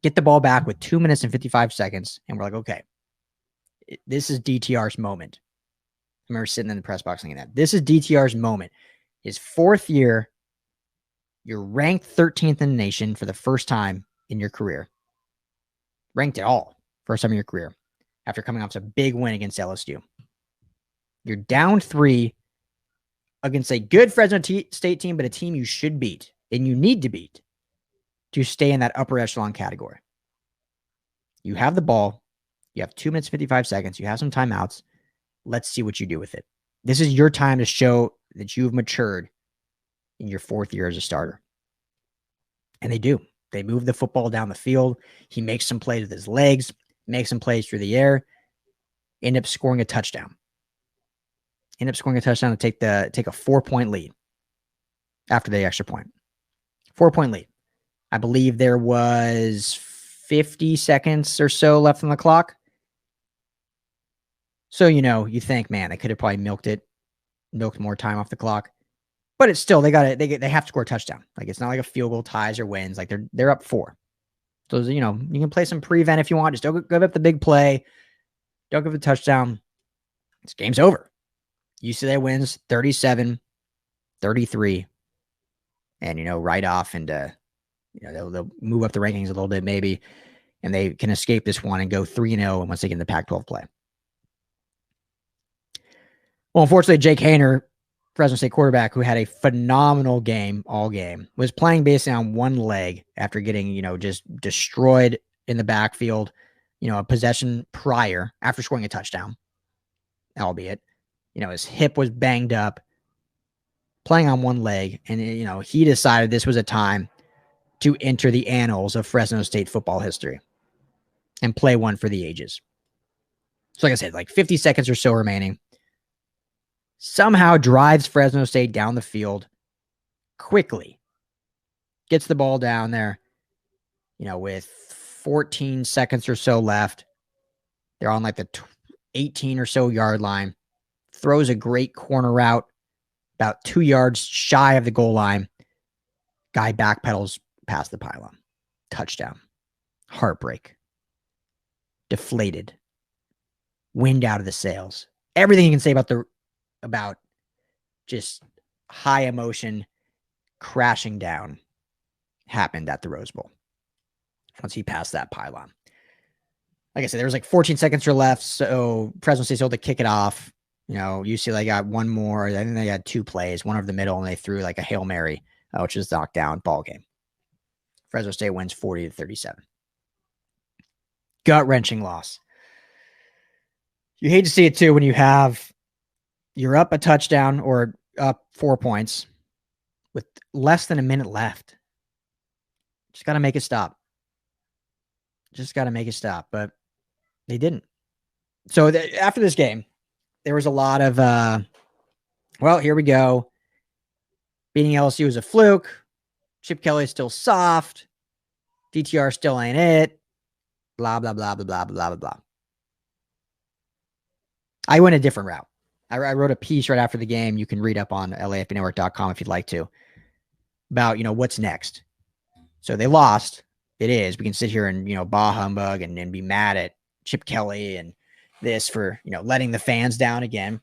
Get the ball back with 2 minutes and 55 seconds. And we're like, okay, this is DTR's moment. I remember sitting in the press box thinking that. This is DTR's moment. His 4th year. You're ranked 13th in the nation for the first time in your career. Ranked at all. First time in your career. After coming off a big win against LSU. You're down 3 against a good Fresno State team, but a team you should beat. And you need to beat to stay in that upper echelon category. You have the ball. You have 2 minutes, 55 seconds. You have some timeouts. Let's see what you do with it. This is your time to show that you've matured in your 4th year as a starter. And they do. They move the football down the field. He makes some plays with his legs, makes some plays through the air, end up scoring a touchdown. To take a 4-point lead after the extra point. 4-point lead. I believe there was 50 seconds or so left on the clock. So, you think, man, they could have probably milked more time off the clock. But it's still, they have to score a touchdown. Like, it's not like a field goal ties or wins. Like, they're up 4. So, you know, you can play some prevent if you want. Just don't give up the big play. Don't give up the touchdown. This game's over. UCLA wins 37-33. And, you know, right off into, you know, they'll move up the rankings a little bit maybe. And they can escape this one and go 3-0 once they get in the Pac-12 play. Well, unfortunately, Jake Haener, Fresno State quarterback, who had a phenomenal game all game, was playing basically on one leg after getting, you know, just destroyed in the backfield, you know, a possession prior after scoring a touchdown, albeit, you know, his hip was banged up, playing on one leg. And, you know, he decided this was a time to enter the annals of Fresno State football history and play one for the ages. So like I said, like 50 seconds or so remaining. Somehow drives Fresno State down the field quickly. Gets the ball down there, you know, with 14 seconds or so left. They're on like the 18 or so yard line. Throws a great corner route about 2 yards shy of the goal line. Guy backpedals past the pylon. Touchdown. Heartbreak. Deflated. Wind out of the sails. Everything you can say about just high emotion crashing down happened at the Rose Bowl once he passed that pylon. Like I said, there was like 14 seconds or left, so Fresno State's able to kick it off. You know, UCLA got one more. I think they had 2 plays, one over the middle, and they threw like a Hail Mary, which is knocked down, ball game. Fresno State wins 40-37. Gut-wrenching loss. You hate to see it too when you're up a touchdown or up 4 points with less than a minute left. Just got to make it stop. But they didn't. So after this game, there was a lot of, well, here we go. Beating LSU was a fluke. Chip Kelly's still soft. DTR still ain't it. Blah, blah, blah, blah, blah, blah, blah, blah. I went a different route. I wrote a piece right after the game. You can read up on LAFBnetwork.com if you'd like to, about, you know, what's next. So they lost. It is. We can sit here and, you know, bah humbug and be mad at Chip Kelly and this for, you know, letting the fans down again.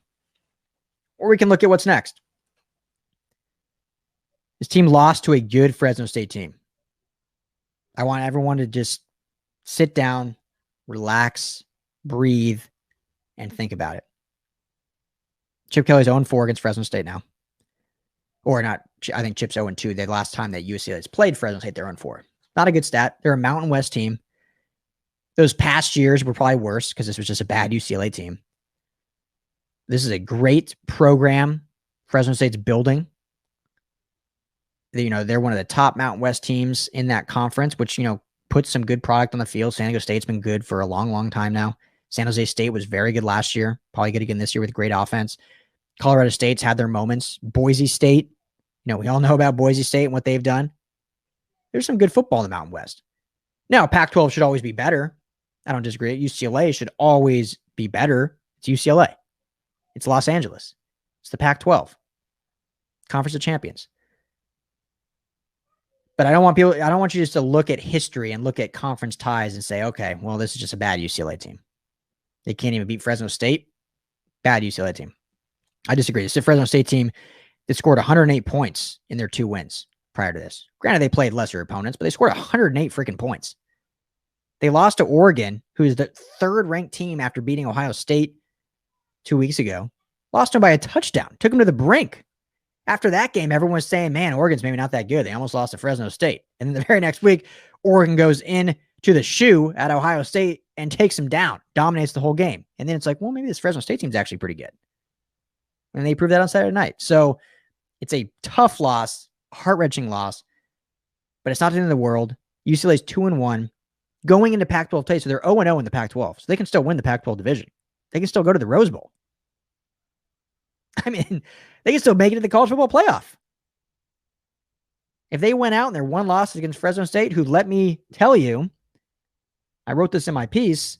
Or we can look at what's next. This team lost to a good Fresno State team. I want everyone to just sit down, relax, breathe, and think about it. Chip Kelly's 0-4 against Fresno State now. Or not, I think Chip's 0-2. The last time that UCLA has played Fresno State, they're 0-4. Not a good stat. They're a Mountain West team. Those past years were probably worse because this was just a bad UCLA team. This is a great program Fresno State's building. You know, they're one of the top Mountain West teams in that conference, which, you know, puts some good product on the field. San Diego State's been good for a long, long time now. San Jose State was very good last year. Probably good again this year with great offense. Colorado State's had their moments. Boise State, you know, we all know about Boise State and what they've done. There's some good football in the Mountain West. Now, Pac-12 should always be better. I don't disagree. UCLA should always be better. It's UCLA. It's Los Angeles. It's the Pac-12. Conference of Champions. But I don't want you just to look at history and look at conference ties and say, okay, well, this is just a bad UCLA team. They can't even beat Fresno State. Bad UCLA team. I disagree. It's a Fresno State team that scored 108 points in their 2 wins prior to this. Granted, they played lesser opponents, but they scored 108 freaking points. They lost to Oregon, who is the 3rd-ranked team after beating Ohio State 2 weeks ago. Lost them by a touchdown. Took them to the brink. After that game, everyone was saying, man, Oregon's maybe not that good. They almost lost to Fresno State. And then the very next week, Oregon goes in to the shoe at Ohio State and takes them down, dominates the whole game. And then it's like, well, maybe this Fresno State team's actually pretty good. And they proved that on Saturday night. So it's a tough loss, heart-wrenching loss, but it's not the end of the world. UCLA's 2-1 going into Pac-12 play. So they're 0-0 in the Pac-12. So they can still win the Pac-12 division. They can still go to the Rose Bowl. I mean, they can still make it to the college football playoff. If they went out and their one loss against Fresno State, who, let me tell you, I wrote this in my piece,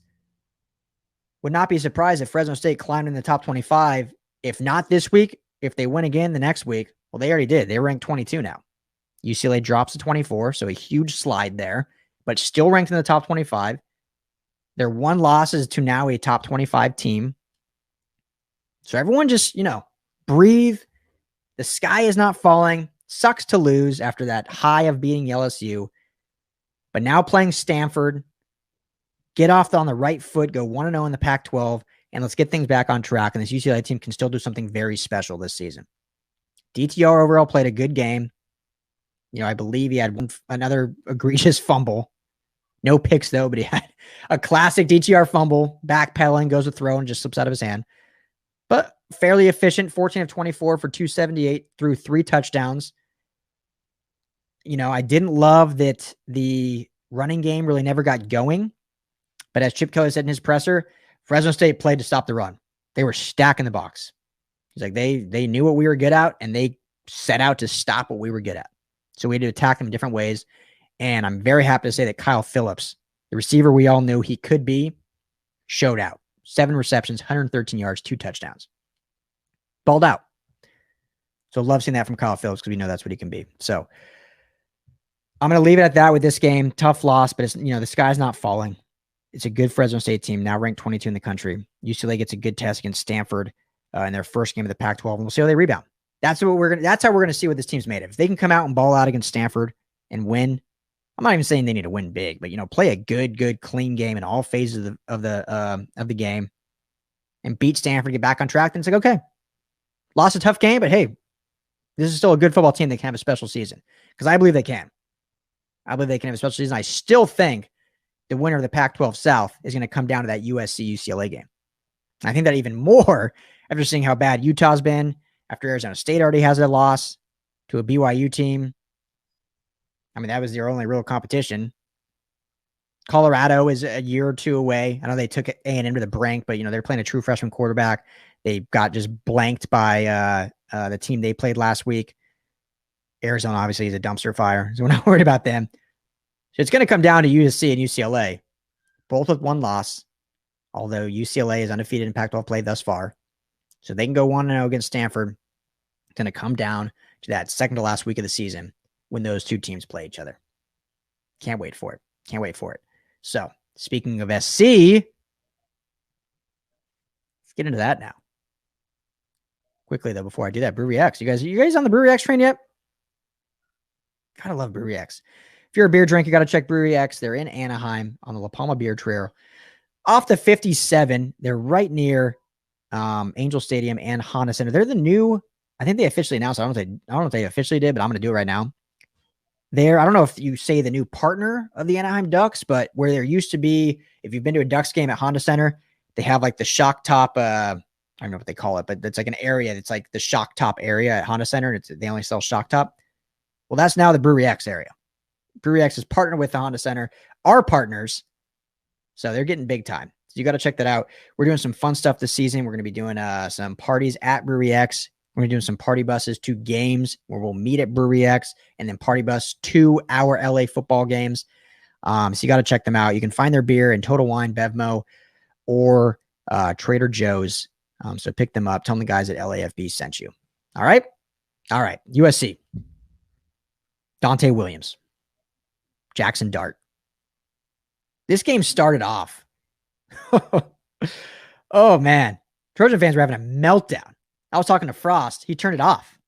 would not be surprised if Fresno State climbed in the top 25, if not this week, if they win again the next week, Well, they already did. They're ranked 22 now. UCLA drops to 24, so a huge slide there, but still ranked in the top 25. Their one loss is to now a top 25 team. So everyone just, breathe. The sky is not falling. Sucks to lose after that high of beating LSU. But now playing Stanford, get off on the right foot, go 1-0 in the Pac-12, and let's get things back on track. And this UCLA team can still do something very special this season. DTR overall played a good game. I believe he had another egregious fumble. No picks, though, but he had a classic DTR fumble, backpedaling, goes to throw, and just slips out of his hand. But fairly efficient, 14 of 24 for 278 through 3 touchdowns. I didn't love that the running game really never got going. But as Chip Kelly said in his presser, Fresno State played to stop the run. They were stacking the box. He's like, they knew what we were good at, and they set out to stop what we were good at. So we had to attack them in different ways. And I'm very happy to say that Kyle Phillips, the receiver we all knew he could be, showed out. 7 receptions, 113 yards, 2 touchdowns. Balled out. So love seeing that from Kyle Phillips because we know that's what he can be. So I'm going to leave it at that with this game. Tough loss, but it's the sky's not falling. It's a good Fresno State team, now ranked 22 in the country. UCLA gets a good test against Stanford in their first game of the Pac-12, and we'll see how they rebound. That's how we're going to see what this team's made of. If they can come out and ball out against Stanford and win, I'm not even saying they need to win big, but play a good, clean game in all phases of the game, and beat Stanford, get back on track. Then it's like, okay, lost a tough game, but hey, this is still a good football team that can have a special season because I believe they can. I believe they can have a special season. I still think the winner of the Pac-12 South is going to come down to that USC-UCLA game. I think that even more after seeing how bad Utah's been, after Arizona State already has a loss to a BYU team. I mean, that was their only real competition. Colorado is a year or two away. I know they took A&M to the brink, but, they're playing a true freshman quarterback. They got just blanked by the team they played last week. Arizona, obviously, is a dumpster fire, so we're not worried about them. So it's going to come down to USC and UCLA, both with one loss, although UCLA is undefeated in Pac-12 play thus far. So they can go 1-0 against Stanford. It's going to come down to that second to last week of the season when those two teams play each other. Can't wait for it. Can't wait for it. So, speaking of SC, let's get into that now. Quickly, though, before I do that, Brewery X. You guys on the Brewery X train yet? Gotta love Brewery X. If you're a beer drinker, you got to check Brewery X. They're in Anaheim on the La Palma Beer Trail. Off the 57, they're right near Angel Stadium and Honda Center. They're the new, I think they officially announced, I don't know if they officially did, but I'm going to do it right now. I don't know if you say the new partner of the Anaheim Ducks, but where there used to be, if you've been to a Ducks game at Honda Center, they have like the shock top, I don't know what they call it, but it's like an area that's like the shock top area at Honda Center. They only sell shock top. Well, that's now the Brewery X area. Brewery X is partnered with the Honda Center, our partners. So they're getting big time. So you got to check that out. We're doing some fun stuff this season. We're going to be doing some parties at Brewery X. We're going to do some party buses to games where we'll meet at Brewery X and then party bus to our LA football games. So you got to check them out. You can find their beer in Total Wine, Bevmo, or Trader Joe's. So pick them up. Tell them the guys at LAFB sent you. All right. USC. Donte Williams. Jaxson Dart. This game started off. Oh, man. Trojan fans were having a meltdown. I was talking to Frost. He turned it off.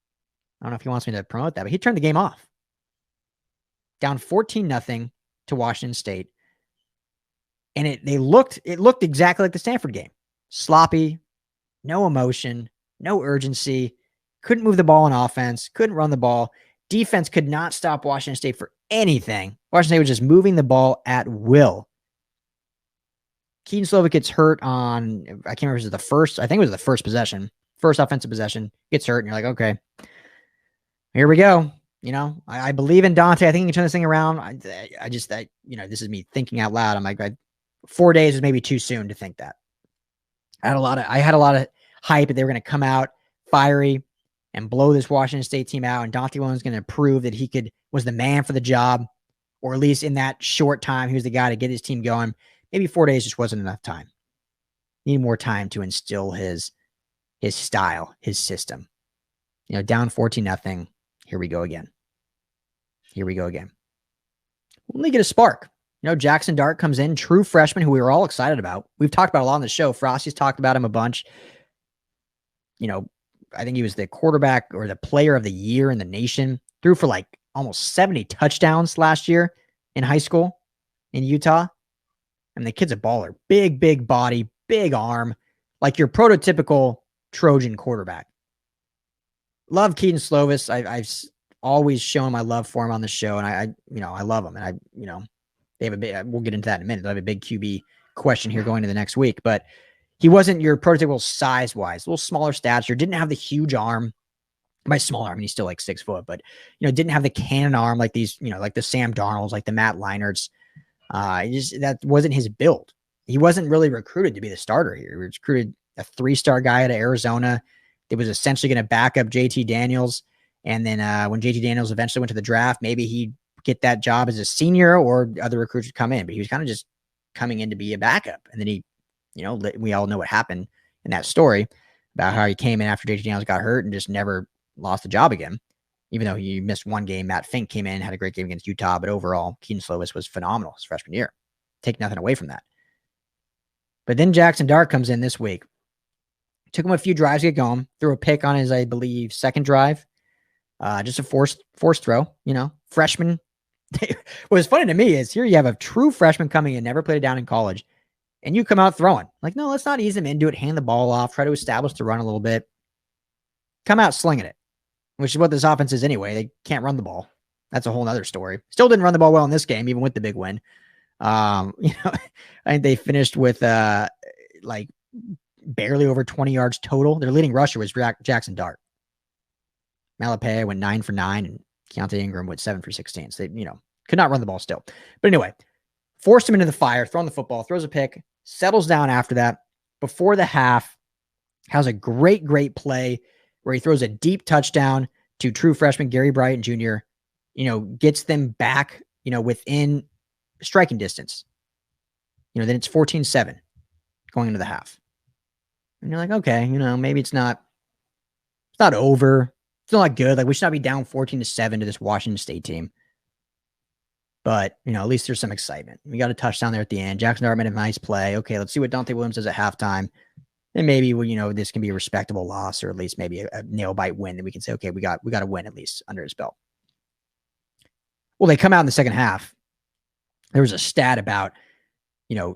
I don't know if he wants me to promote that, but he turned the game off. Down 14-0 to Washington State. And it looked exactly like the Stanford game. Sloppy, no emotion, no urgency. Couldn't move the ball on offense. Couldn't run the ball. Defense could not stop Washington State for anything. Washington State was just moving the ball at will. Keaton Slovic gets hurt on, I can't remember if it was the first, I think it was the first possession. First offensive possession, gets hurt, and you're like, okay, here we go. I believe in Donte. I think he can turn this thing around. This is me thinking out loud. I'm like, 4 days is maybe too soon to think that. I had a lot of hype that they were going to come out fiery and blow this Washington State team out, and Donte Williams was going to prove that he was the man for the job, or at least in that short time, he was the guy to get his team going. Maybe 4 days just wasn't enough time. Need more time to instill his style, his system. Down 14-0. Here we go again. Let me get a spark. Jaxson Dart comes in, true freshman who we were all excited about. We've talked about a lot on the show. Frostee's talked about him a bunch. I think he was the quarterback or the player of the year in the nation. Threw for like almost 70 touchdowns last year in high school in Utah. And the kid's a baller. Big, big body, big arm. Like your prototypical Trojan quarterback. Love Keaton Slovis. I've always shown my love for him on the show, and I love him. And they have a big. We'll get into that in a minute. They have a big QB question here going to the next week, but he wasn't your prototypical size-wise. A little smaller stature. Didn't have the huge arm. By smaller, I mean he's still like 6 foot, but didn't have the cannon arm like these. Like the Sam Darnolds, like the Matt Leinerts. That wasn't his build. He wasn't really recruited to be the starter here. He recruited a 3-star guy out of Arizona that was essentially going to back up JT Daniels. And then when JT Daniels eventually went to the draft, maybe he'd get that job as a senior or other recruits would come in. But he was kind of just coming in to be a backup. And then he, we all know what happened in that story about how he came in after JT Daniels got hurt and just never lost the job again. Even though he missed one game, Matt Fink came in, had a great game against Utah. But overall, Keaton Slovis was phenomenal his freshman year. Take nothing away from that. But then Jaxson Dart comes in this week. Took him a few drives to get going. Threw a pick on his, I believe, second drive. Just a forced throw, freshman. What was funny to me is here you have a true freshman coming in, never played it down in college, and you come out throwing. Like, no, let's not ease him into it, hand the ball off, try to establish the run a little bit. Come out slinging it, which is what this offense is anyway. They can't run the ball. That's a whole nother story. Still didn't run the ball well in this game, even with the big win. I think they finished with like barely over 20 yards total. Their leading rusher was Jaxson Dart. Malapaya went 9 for 9, and Keontae Ingram went 7 for 16. So they, could not run the ball still. But anyway, forced him into the fire, throwing the football, throws a pick, settles down after that. Before the half, has a great play where he throws a deep touchdown to true freshman Gary Bryant Jr., gets them back, within striking distance. Then it's 14-7 going into the half. And you're like, okay, maybe it's not over. It's not good. Like, we should not be down 14-7 to this Washington State team. But, at least there's some excitement. We got a touchdown there at the end. Jaxson Dart made a nice play. Okay, let's see what Donte Williams does at halftime. And maybe, this can be a respectable loss, or at least maybe a nail-bite win that we can say, okay, we got a win at least under his belt. Well, they come out in the second half. There was a stat about,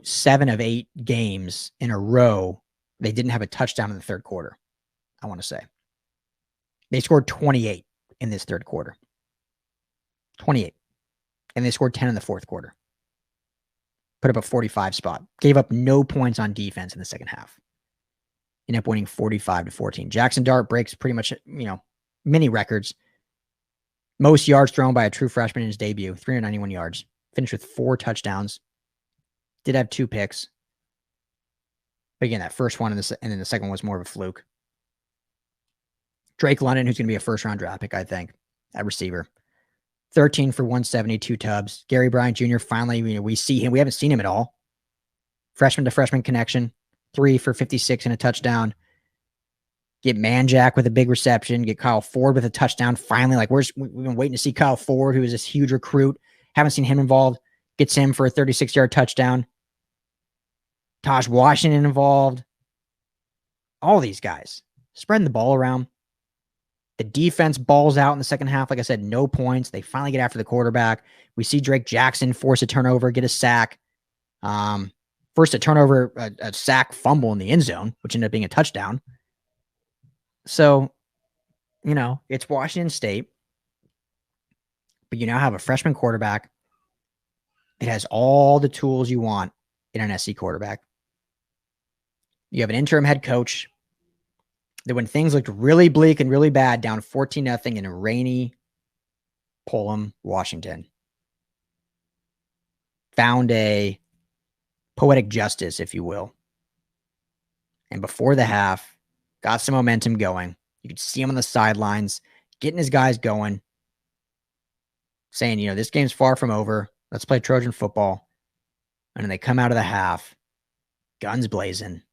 7 of 8 games in a row, they didn't have a touchdown in the third quarter, I want to say. They scored 28 in this third quarter. 28. And they scored 10 in the fourth quarter. Put up a 45 spot. Gave up no points on defense in the second half. Ended up winning 45-14. Jaxson Dart breaks pretty much, many records. Most yards thrown by a true freshman in his debut. 391 yards. Finished with 4 touchdowns. Did have 2 picks. But again, that first one and then the second one was more of a fluke. Drake London, who's going to be a first-round draft pick, I think, at receiver. 13 for 172 tubs. Gary Bryant Jr., finally, we see him. We haven't seen him at all. Freshman to freshman connection. 3 for 56 and a touchdown. Get Manjack with a big reception. Get Kyle Ford with a touchdown. Finally, we've been waiting to see Kyle Ford, who is this huge recruit. Haven't seen him involved. Gets him for a 36-yard touchdown. Taj Washington involved. All these guys. Spreading the ball around. The defense balls out in the second half. Like I said, no points. They finally get after the quarterback. We see Drake Jackson force a turnover, get a sack. First a turnover, a sack fumble in the end zone, which ended up being a touchdown. So, it's Washington State. But you now have a freshman quarterback. It has all the tools you want in an SC quarterback. You have an interim head coach that when things looked really bleak and really bad, down 14-0 in rainy Pullman, Washington, found a poetic justice, if you will. And before the half, got some momentum going. You could see him on the sidelines, getting his guys going, saying, this game's far from over. Let's play Trojan football. And then they come out of the half, guns blazing,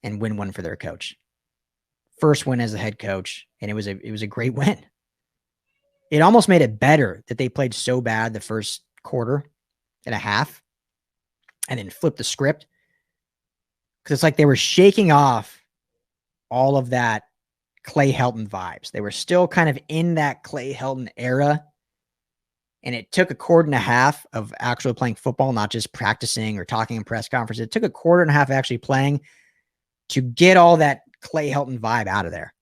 and win one for their coach. first win as a head coach, and it was a great win. It almost made it better that they played so bad the first quarter and a half and then flipped the script, because it's like they were shaking off all of that Clay Helton vibes. They were still kind of in that Clay Helton era, and it took a quarter and a half of actually playing football, not just practicing or talking in press conferences. It took a quarter and a half of actually playing to get all that Clay Helton vibe out of there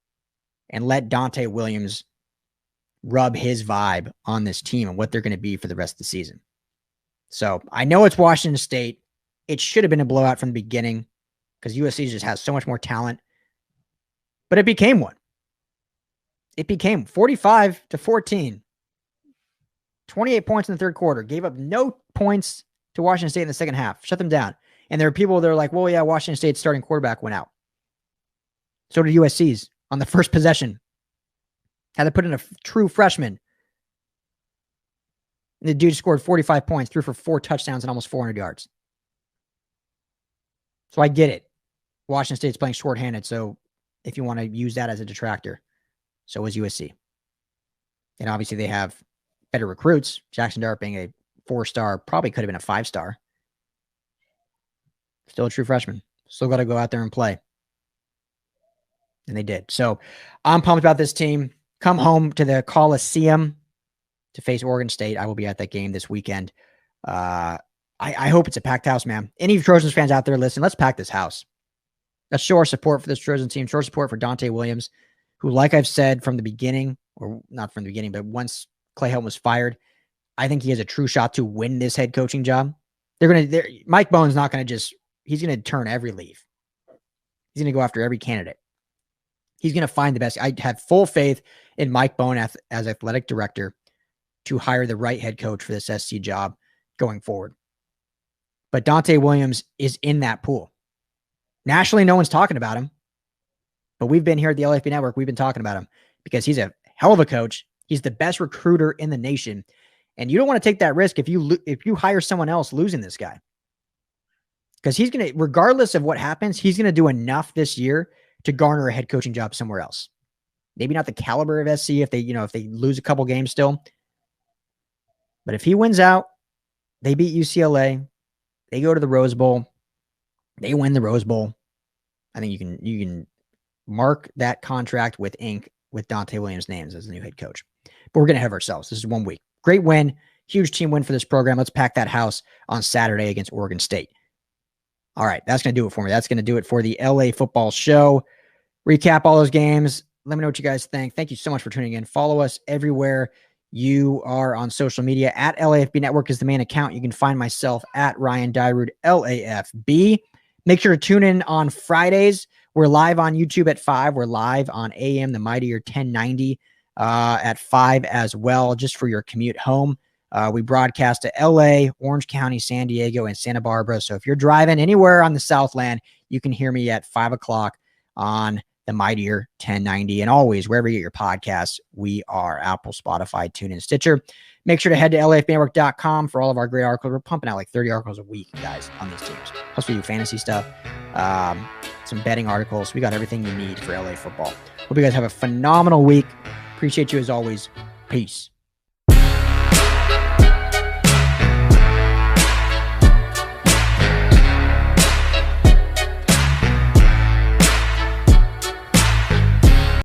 and let Donte Williams rub his vibe on this team and what they're going to be for the rest of the season. So I know it's Washington State. It should have been a blowout from the beginning because USC just has so much more talent, but it became one. It became 45-14, 28 points in the third quarter, gave up no points to Washington State in the second half, shut them down. And there are people that are like, well, yeah, Washington State's starting quarterback went out. So did USC's on the first possession. Had to put in a true freshman. And the dude scored 45 points, threw for 4 touchdowns and almost 400 yards. So I get it. Washington State's playing shorthanded, so if you want to use that as a detractor, so is USC. And obviously they have better recruits. Jaxson Dart being a 4-star, probably could have been a 5-star. Still a true freshman. Still got to go out there and play. And they did. So I'm pumped about this team. Come home to the Coliseum to face Oregon State. I will be at that game this weekend. I hope it's a packed house, man. Any Trojans fans out there, listen, let's pack this house. Let's show our support for this Trojan team, show our support for Donte Williams, who, like I've said from the beginning, or not from the beginning, but once Clay Helton was fired, I think he has a true shot to win this head coaching job. Mike Bohn's not going to he's going to turn every leaf. He's going to go after every candidate. He's going to find the best. I have full faith in Mike Bohn as athletic director to hire the right head coach for this SC job going forward. But Donte Williams is in that pool. Nationally, no one's talking about him. But we've been here at the LFB Network. We've been talking about him because he's a hell of a coach. He's the best recruiter in the nation. And you don't want to take that risk if you hire someone else losing this guy. Because he's going to, regardless of what happens, he's going to do enough this year to garner a head coaching job somewhere else. Maybe not the caliber of SC if they lose a couple games still. But if he wins out, they beat UCLA, they go to the Rose Bowl, they win the Rose Bowl. I think you can mark that contract with ink with Donte Williams' names as the new head coach. But we're going to have ourselves. This is 1 week. Great win. Huge team win for this program. Let's pack that house on Saturday against Oregon State. All right, that's going to do it for me. That's going to do it for the LA Football Show. Recap all those games. Let me know what you guys think. Thank you so much for tuning in. Follow us everywhere you are on social media. At LAFB Network is the main account. You can find myself at Ryan Dyrud, LAFB. Make sure to tune in on Fridays. We're live on YouTube at 5. We're live on AM, the Mightier 1090 at 5 as well, just for your commute home. We broadcast to LA, Orange County, San Diego, and Santa Barbara. So if you're driving anywhere on the Southland, you can hear me at 5 o'clock on the Mightier 1090. And always, wherever you get your podcasts, we are Apple, Spotify, TuneIn, Stitcher. Make sure to head to lafbnetwork.com for all of our great articles. We're pumping out like 30 articles a week, guys, on these teams. Plus, we do fantasy stuff, some betting articles. We got everything you need for LA football. Hope you guys have a phenomenal week. Appreciate you as always. Peace.